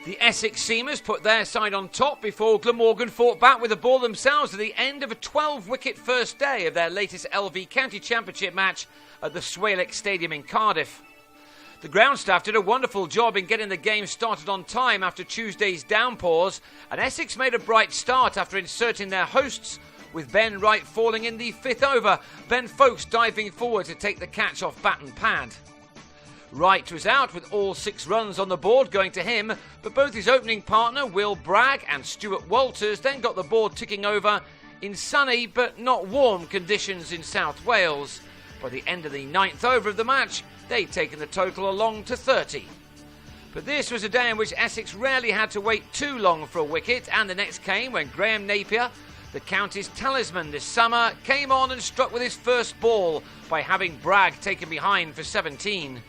The Essex Seamers put their side on top before Glamorgan fought back with the ball themselves at the end of a 12-wicket first day of their latest LV County Championship match at the SWALEC Stadium in Cardiff. The ground staff did a wonderful job in getting the game started on time after Tuesday's downpours, and Essex made a bright start after inserting their hosts, with Ben Wright falling in the 5th over, Ben Folkes diving forward to take the catch off bat and pad. Wright was out with all 6 runs on the board going to him, but both his opening partner Will Bragg and Stuart Walters then got the board ticking over in sunny but not warm conditions in South Wales. By the end of the 9th over of the match, they'd taken the total along to 30. But this was a day in which Essex rarely had to wait too long for a wicket, and the next came when Graham Napier, the county's talisman this summer, came on and struck with his first ball by having Bragg taken behind for 17.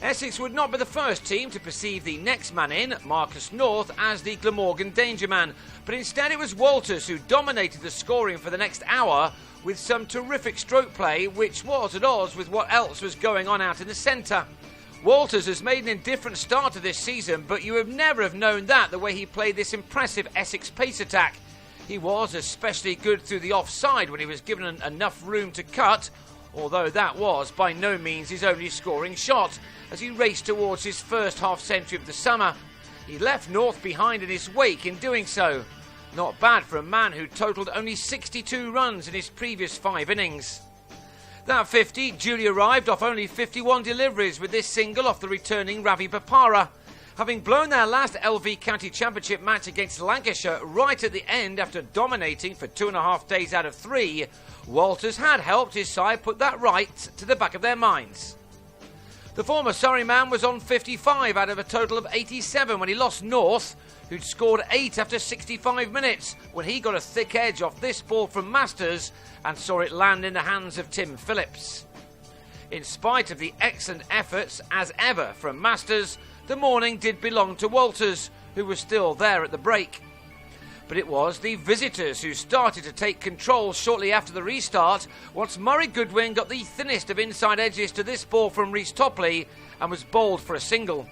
Essex would not be the first team to perceive the next man in, Marcus North, as the Glamorgan danger man, but instead it was Walters who dominated the scoring for the next hour with some terrific stroke play which was at odds with what else was going on out in the centre. Walters has made an indifferent start to this season, but you would never have known that the way he played this impressive Essex pace attack. He was especially good through the offside when he was given enough room to cut, although that was by no means his only scoring shot, as he raced towards his first half-century of the summer. He left North behind in his wake in doing so. Not bad for a man who totalled only 62 runs in his previous 5 innings. That 50 duly arrived off only 51 deliveries with this single off the returning Ravi Bopara. Having blown their last LV County Championship match against Lancashire right at the end after dominating for 2.5 days out of 3, Walters had helped his side put that right to the back of their minds. The former Surrey man was on 55 out of a total of 87 when he lost North, who'd scored 8 after 65 minutes when he got a thick edge off this ball from Masters and saw it land in the hands of Tim Phillips. In spite of the excellent efforts, as ever, from Masters, the morning did belong to Walters, who was still there at the break. But it was the visitors who started to take control shortly after the restart, once Murray Goodwin got the thinnest of inside edges to this ball from Rhys Topley and was bowled for a single.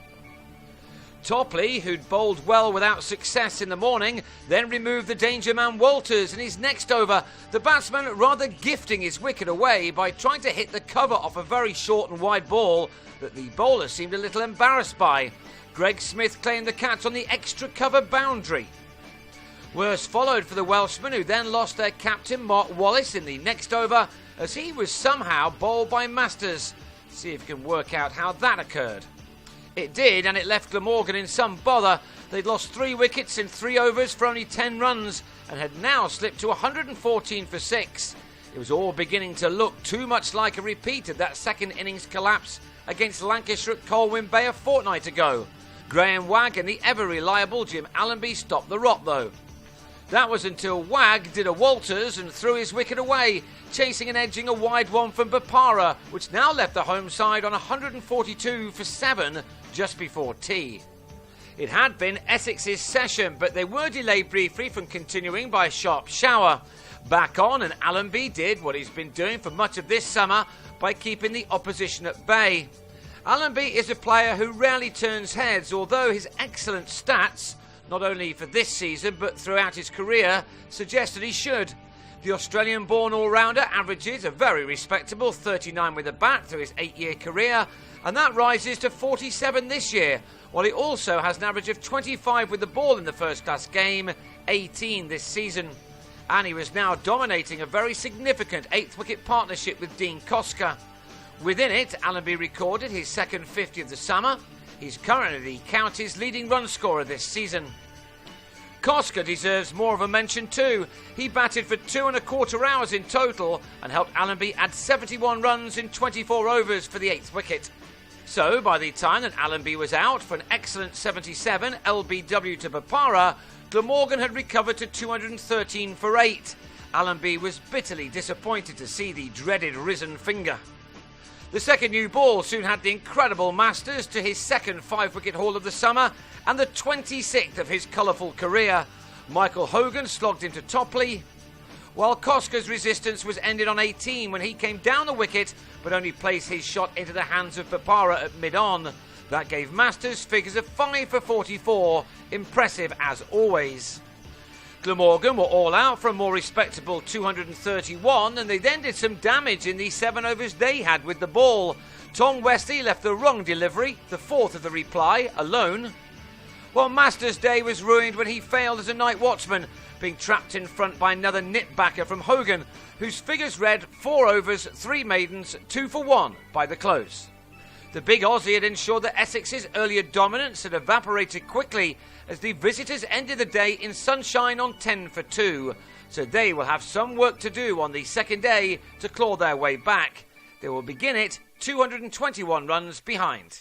Topley, who'd bowled well without success in the morning, then removed the danger man Walters in his next over, the batsman rather gifting his wicket away by trying to hit the cover off a very short and wide ball that the bowler seemed a little embarrassed by. Greg Smith claimed the catch on the extra cover boundary. Worse followed for the Welshmen, who then lost their captain Mark Wallace in the next over as he was somehow bowled by Masters. See if you can work out how that occurred. It did, and it left Glamorgan in some bother. They'd lost 3 wickets in 3 overs for only 10 runs and had now slipped to 114 for 6. It was all beginning to look too much like a repeat of that second innings collapse against Lancashire at Colwyn Bay a fortnight ago. Graham Wagg and the ever-reliable Jim Allenby stopped the rot, though. That was until Wagg did a Walters and threw his wicket away, chasing and edging a wide one from Bopara, which now left the home side on 142 for 7 just before tea. It had been Essex's session, but they were delayed briefly from continuing by a sharp shower. Back on, and Allenby did what he's been doing for much of this summer by keeping the opposition at bay. Allenby is a player who rarely turns heads, although his excellent stats, not only for this season but throughout his career, suggest that he should. The Australian-born all-rounder averages a very respectable 39 with the bat through his 8-year career, and that rises to 47 this year, while he also has an average of 25 with the ball in the first-class game, 18 this season. And he was now dominating a very significant 8th-wicket partnership with Dean Koska. Within it, Allenby recorded his second 50 of the summer. He's currently the county's leading run scorer this season. Koska deserves more of a mention too. He batted for 2.25 hours in total and helped Allenby add 71 runs in 24 overs for the 8th wicket. So, by the time that Allenby was out for an excellent 77 LBW to Bopara, Glamorgan had recovered to 213 for 8. Allenby was bitterly disappointed to see the dreaded risen finger. The second new ball soon had the incredible Masters to his second 5-wicket haul of the summer and the 26th of his colourful career. Michael Hogan slogged into Topley, while Koska's resistance was ended on 18 when he came down the wicket but only placed his shot into the hands of Bopara at mid-on. That gave Masters figures of 5 for 44, impressive as always. Glamorgan were all out for a more respectable 231, and they then did some damage in the 7 overs they had with the ball. Tom Westley left the wrong delivery, the fourth of the reply, alone. While Masters' day was ruined when he failed as a night watchman, being trapped in front by another nitbacker from Hogan, whose figures read 4 overs, 3 maidens, 2 for 1 by the close. The big Aussie had ensured that Essex's earlier dominance had evaporated quickly as the visitors ended the day in sunshine on 10 for 2, so they will have some work to do on the second day to claw their way back. They will begin it 221 runs behind.